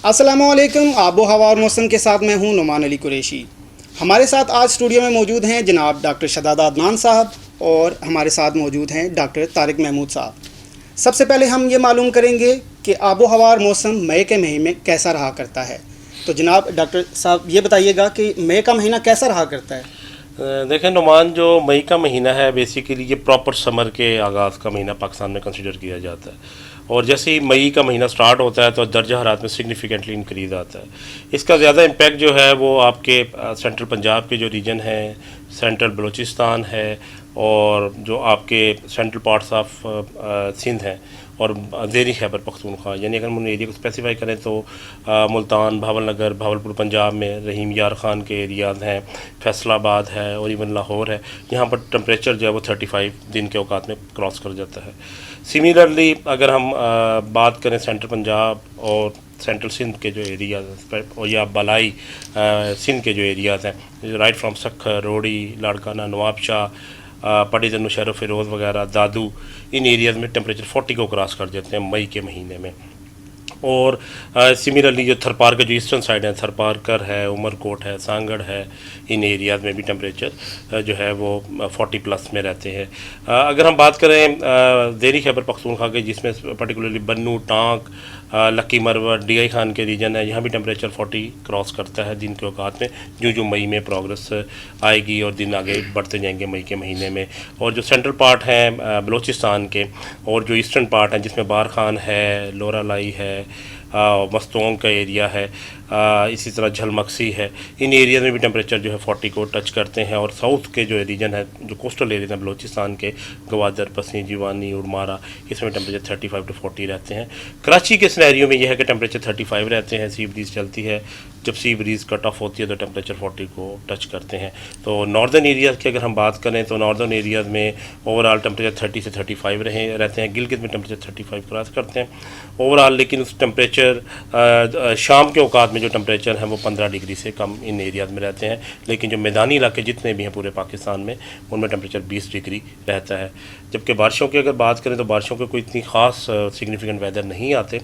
अस्सलामुअलैकुम। आबो हवा और मौसम के साथ मैं हूं नुमान अली कुरैशी। हमारे साथ आज स्टूडियो में मौजूद हैं जनाब डॉक्टर शहजादा अदनान साहब और हमारे साथ मौजूद हैं डॉक्टर तारिक महमूद साहब। सबसे पहले हम ये मालूम करेंगे कि आबो हवा और मौसम मई के महीने में कैसा रहा करता है। तो जनाब डॉक्टर साहब ये बताइएगा कि मई का महीना कैसा रहा करता है। देखें नुमान, जो मई का महीना है बेसिकली ये प्रॉपर समर के आगाज़ का महीना पाकिस्तान में कंसिडर किया जाता है। और जैसे ही मई का महीना स्टार्ट होता है तो दर्जा हरारत में सिग्निफिकेंटली इंक्रीज़ आता है। इसका ज़्यादा इम्पैक्ट जो है वो आपके सेंट्रल पंजाब के जो रीजन है, सेंट्रल बलूचिस्तान है और जो आपके सेंट्रल पार्ट्स ऑफ सिंध हैं और ज़ेरी खैबर पख्तूनख्वा, यानी अगर हम उन एरिया को स्पेसिफाई करें तो मुल्तान, भावलनगर, भावलपुर पंजाब में रहीम यार ख़ान के एरियाज़ हैं, फैसलाबाद है और इवन लाहौर है। यहाँ पर टेम्परेचर जो है वो 35 दिन के औकात में क्रॉस कर जाता है। सिमिलरली अगर हम बात करें सेंट्रल पंजाब और सेंट्रल सिंध के जो एरियाज़ और या बलाई सिंध के जो एरियाज़ हैं, राइट फ्राम सखर, रोड़ी, लाड़काना, नवाबशाह, पटीजन, मुशर्रफ, फिरोज़ वगैरह, दादू, इन एरियाज़ में टेम्परेचर 40 को क्रॉस कर जाते हैं मई के महीने में। और सिमिलरली जो थरपार का जो ईस्टर्न साइड है, थरपारकर है, उमरकोट है, सांगड़ है, इन एरियाज़ में भी टेम्परेचर जो है वो 40 प्लस में रहते हैं। अगर हम बात करें ज़ेरी खैबर पख्तूनख्वा के, जिसमें पर्टिकुलरली बन्नू, टांक, लक्की मरवर, DI खान के रीजन है, यहाँ भी टेम्परेचर 40 क्रॉस करता है दिन के औकात में। जो मई में प्रोग्रेस आएगी और दिन आगे बढ़ते जाएंगे मई के महीने में। और जो सेंट्रल पार्ट हैं बलूचिस्तान के और जो ईस्टर्न पार्ट हैं जिसमें बार खान है, लोरा लाई है, मस्तोंग का एरिया है, इसी तरह झलमक्सी है, इन एरिया में भी टेम्परेचर जो है 40 को टच करते हैं। और साउथ के जो रीजन है, जो कोस्टल एरिया है बलूचिस्तान के, गवादर, पसी, जीवानी, उड़मारा, इसमें टेम्परेचर 35 to 40 रहते हैं। कराची के सिनेरियो में यह है कि टेम्परेचर 35 रहते हैं, सी ब्रीज़ चलती है। जब सी ब्रीज़ कट ऑफ होती है तो टेम्परेचर 40 को टच करते हैं। तो नॉर्दर्न एरियाज़ की अगर हम बात करें तो नॉर्दर्न एरियाज़ में ओवरऑल टेम्परेचर 30 से 35 रहते हैं। गिलगित में टेम्परेचर 35 क्रॉस करते हैं ओवरऑल, लेकिन उस टेम्परेचर शाम के औकात में जो टेम्परेचर है वो 15 डिग्री से कम इन एरियाज़ में रहते हैं। लेकिन जो मैदानी इलाके जितने भी हैं पूरे पाकिस्तान में, उनमें टेम्परेचर 20 डिग्री रहता है। जबकि बारिशों की अगर बात करें तो बारिशों के कोई इतनी ख़ास सिग्निफिकेंट वेदर नहीं आते।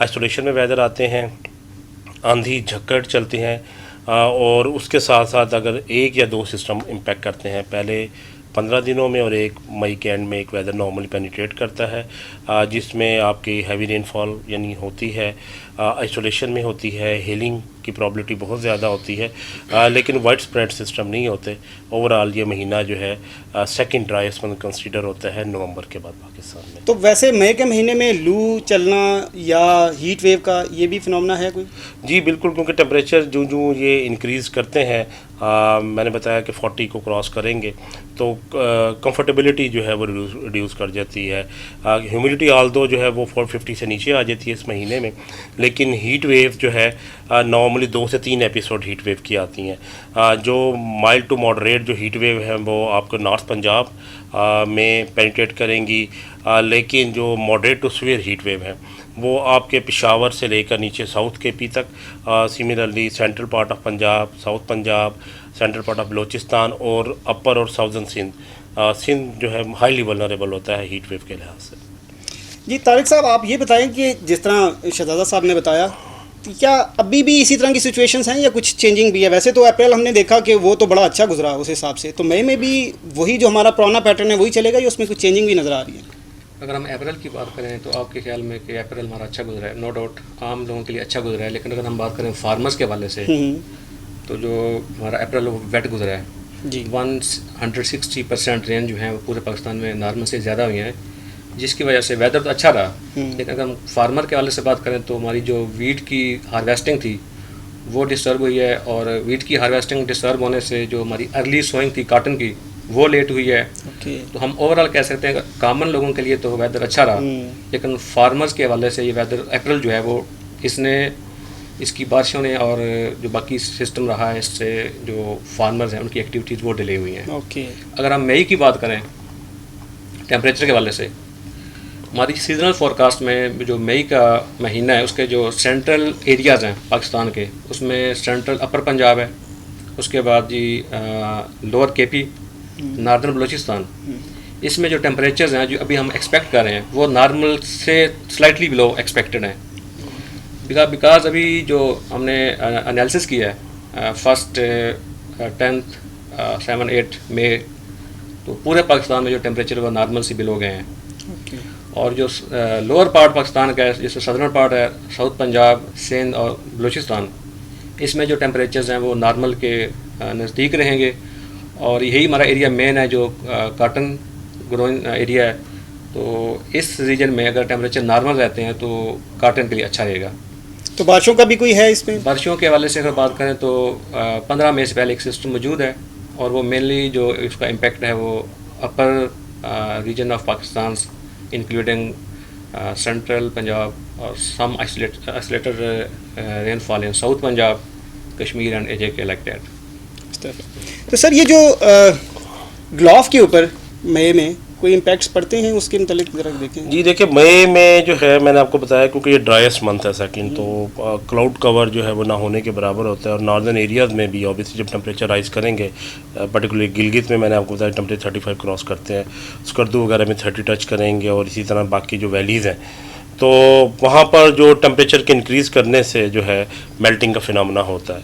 आइसोलेशन में वेदर आते हैं, आंधी झक्कड़ चलते हैं और उसके साथ साथ अगर एक या दो सिस्टम इम्पैक्ट करते हैं, पहले 15 दिनों में और एक मई के एंड में एक वेदर नॉर्मली पेनिट्रेट करता है, जिसमें आपकी हैवी रेनफॉल यानी होती है, आइसोलेशन में होती है, हेलिंग की प्रॉबिलिटी बहुत ज़्यादा होती है, लेकिन वाइड स्प्रेड सिस्टम नहीं होते। ओवरऑल ये महीना जो है सेकंड ड्राइस्ट मंथ कंसीडर होता है नवंबर के बाद पाकिस्तान में। तो वैसे मई के महीने में लू चलना या हीट वेव का ये भी फिनोमेना है कोई? जी बिल्कुल, क्योंकि टेम्परेचर जो ये इंक्रीज़ करते हैं, मैंने बताया कि 40 को क्रॉस करेंगे तो कंफर्टेबिलिटी जो है वो रिड्यूस कर जाती है। ह्यूमिडिटी आल्दो जो है वो 450 से नीचे आ जाती है इस महीने में, लेकिन हीट वेव जो है नॉर्मली 2 से 3 एपिसोड हीट वेव की आती हैं। जो माइल्ड टू मॉडरेट जो हीट वेव है वो आपको नॉर्थ पंजाब में पेनिट्रेट करेंगी, लेकिन जो moderate to severe heat wave है वो आपके पेशावर से लेकर नीचे साउथ के पी तक, similarly central part of Punjab, south Punjab, central part of Balochistan और अपर और साउदर्न सिंध जो है हाईली वल्नरेबल होता है हीट वेव के लिहाज से। जी तारिक साहब, आप ये बताएं कि जिस तरह शहजादा साहब ने बताया, तो क्या अभी भी इसी तरह की सिचुएशंस हैं या कुछ चेंजिंग भी है? वैसे तो अप्रैल हमने देखा कि वो तो बड़ा अच्छा गुजरा उस हिसाब से, तो मई में भी वही जो हमारा पुराना पैटर्न है वही चलेगा या उसमें कुछ चेंजिंग भी नज़र आ रही है? अगर हम अप्रैल की बात करें तो आपके ख्याल में कि अप्रैल हमारा अच्छा गुजरा है, नो डाउट आम लोगों के लिए अच्छा गुजरा है। लेकिन अगर हम बात करें फार्मर्स के हवाले से तो जो हमारा अप्रैल वेट गुजरा है जी, 160% रेंज जो है वो पूरे पाकिस्तान में नॉर्मल से ज़्यादा हुई हैं, जिसकी वजह से वेदर तो अच्छा रहा। लेकिन अगर हम फार्मर के हवाले से बात करें तो हमारी जो वीट की हार्वेस्टिंग थी वो डिस्टर्ब हुई है, और वीट की हार्वेस्टिंग डिस्टर्ब होने से जो हमारी अर्ली सोइंग थी कॉटन की वो लेट हुई है। तो हम ओवरऑल कह सकते हैं कॉमन लोगों के लिए तो वेदर अच्छा रहा, लेकिन फार्मर्स के हवाले से ये वेदर अप्रैल जो है वो इसकी बारिशों ने और जो बाकी सिस्टम रहा है इससे जो फार्मर्स हैं उनकी एक्टिविटीज़ वो डिले हुई हैं। अगर हम मई की बात करें टेम्परेचर के हवाले से, हमारी सीजनल फोरकास्ट में जो मई का महीना है उसके जो सेंट्रल एरियाज़ हैं पाकिस्तान के, उसमें सेंट्रल अपर पंजाब है, उसके बाद जी लोअर KP, नॉर्दर्न बलूचिस्तान, इसमें जो टेम्परेचर्स हैं जो अभी हम एक्सपेक्ट कर रहे हैं वो नॉर्मल से स्लाइटली बिलो एक्सपेक्टेड हैं। बिकॉज अभी जो हमने एनालिसिस किया है फर्स्ट 10th 7 8 मई, तो पूरे पाकिस्तान में जो टेम्परेचर वो नॉर्मल से बिलो गए हैं। और जो लोअर पार्ट पाकिस्तान का है, जैसे सदर्न पार्ट है, साउथ पंजाब, सिंध और बलूचिस्तान, इसमें जो टेम्परेचर्स हैं वो नॉर्मल के नज़दीक रहेंगे। और यही हमारा एरिया मेन है जो कॉटन ग्रोइंग एरिया है। तो इस रीजन में अगर टेम्परेचर नॉर्मल रहते हैं तो कॉटन के लिए अच्छा रहेगा। तो बारिशों का भी कोई है इसमें? बारिशों के हवाले से अगर बात करें तो 15 मई से पहले एक सिस्टम मौजूद है, और वो मेनली जो इसका इम्पेक्ट है वो upper region of Pakistan including central Punjab और some isolated rainfall in south Punjab, Kashmir and AJK like that. तो सर ये जो ग्लोव के ऊपर मई में कोई इम्पैक्ट्स पड़ते हैं, उसके मतलब ज़रा देखें। जी देखिए, मई में जो है मैंने आपको बताया क्योंकि ये ड्राइस्ट मंथ है सेकंड, तो क्लाउड कवर जो है वो ना होने के बराबर होता है। और नॉर्दर्न एरियाज़ में भी ऑब्वियसली जब टेम्परेचर राइज करेंगे, पर्टिकुलरली गिलगित में मैंने आपको बताया टेम्परेचर 35 क्रॉस करते हैं, स्कर्दू वगैरह में 30 टच करेंगे, और इसी तरह बाकी जो वैलीज़ हैं तो वहाँ पर जो टेम्परेचर के इंक्रीज़ करने से जो है मेल्टिंग का फिनोमेना होता है।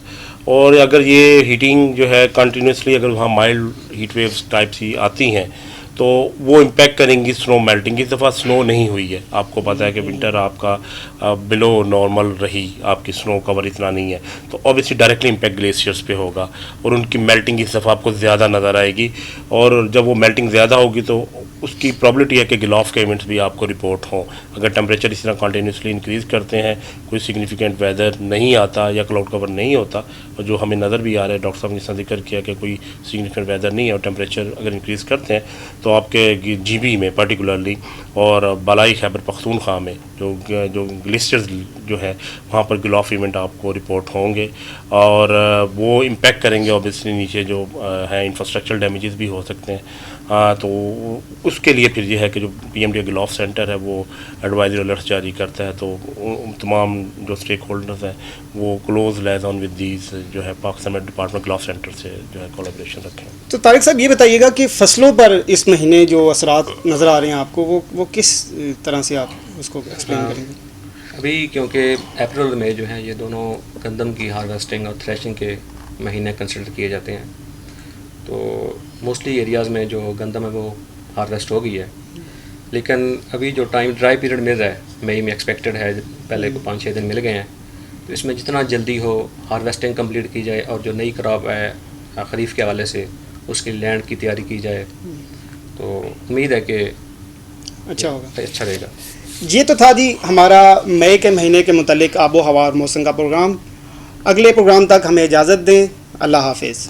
और अगर ये हीटिंग जो है कंटिन्यूसली अगर वहाँ माइल्ड हीट वेव्स टाइप सी आती हैं तो वो इम्पेक्ट करेंगी स्नो मेल्टिंग। इस दफ़ा स्नो नहीं हुई है, आपको पता है कि विंटर आपका बिलो नॉर्मल रही, आपकी स्नो कवर इतना नहीं है, तो ऑब्वियसली डायरेक्टली इम्पेक्ट ग्लेशियर्स पे होगा और उनकी मेल्टिंग इस दफ़ा आपको ज़्यादा नज़र आएगी। और जब वो मेल्टिंग ज़्यादा होगी तो उसकी प्रॉबिलिटी है कि गिलॉफ के इवेंट्स भी आपको रिपोर्ट हों। अगर टेम्परेचर इस तरह कंटिन्यूसली इंक्रीज़ करते हैं, कोई सिग्निफिकेंट वेदर नहीं आता या क्लाउड कवर नहीं होता, और जो हमें नज़र भी आ रहा है, डॉक्टर साहब ने इसका जिक्र किया कि कोई सिग्निफिकेंट वेदर नहीं है और टेम्परेचर अगर इंक्रीज़ करते हैं तो आपके GB में पर्टिकुलरली और बलाई खैबर पख्तूनख्वा में जो ग्लेशियर्स जो है वहाँ पर गिलॉफ इवेंट आपको रिपोर्ट होंगे, और वो इम्पेक्ट करेंगे ऑब्वियसली नीचे जो है इंफ्रास्ट्रक्चरल डैमेजेस भी हो सकते हैं। तो उसके लिए फिर ये है कि जो PMDA गिलॉफ सेंटर है वो एडवाइजरी अलर्ट्स जारी करता है, तो तमाम जो स्टेक होल्डर्स हैं वो क्लोज लाइजन विद दीज जो है पाकिस्तान में डिपार्टमेंट गिलॉफ सेंटर से जो है कोलैबोरेशन रखें। तो तारिक साहब ये बताइएगा कि फसलों पर इस महीने जो असरात नज़र आ रहे हैं आपको, वो किस तरह से आप उसको एक्सप्लेन करेंगे? अभी क्योंकि अप्रैल में जो है ये दोनों गंदम की हार्वेस्टिंग और थ्रेशिंग के महीने कंसिडर किए जाते हैं, तो मोस्टली एरियाज़ में जो गंदम है वो हार्वेस्ट हो गई है। लेकिन अभी जो टाइम ड्राई पीरियड मिल रहा है मई में एक्सपेक्टेड है, पहले को 5-6 दिन मिल गए हैं, तो इसमें जितना जल्दी हो हार्वेस्टिंग कंप्लीट की जाए और जो नई क्रॉप है ख़रीफ के हवाले से उसकी लैंड की तैयारी की जाए, तो उम्मीद है कि अच्छा होगा, अच्छा रहेगा। ये तो था जी हमारा मई के महीने के मुतालिक आबो हवा और मौसम का प्रोग्राम। अगले प्रोग्राम तक हमें इजाज़त दें। अल्लाह हाफिज़।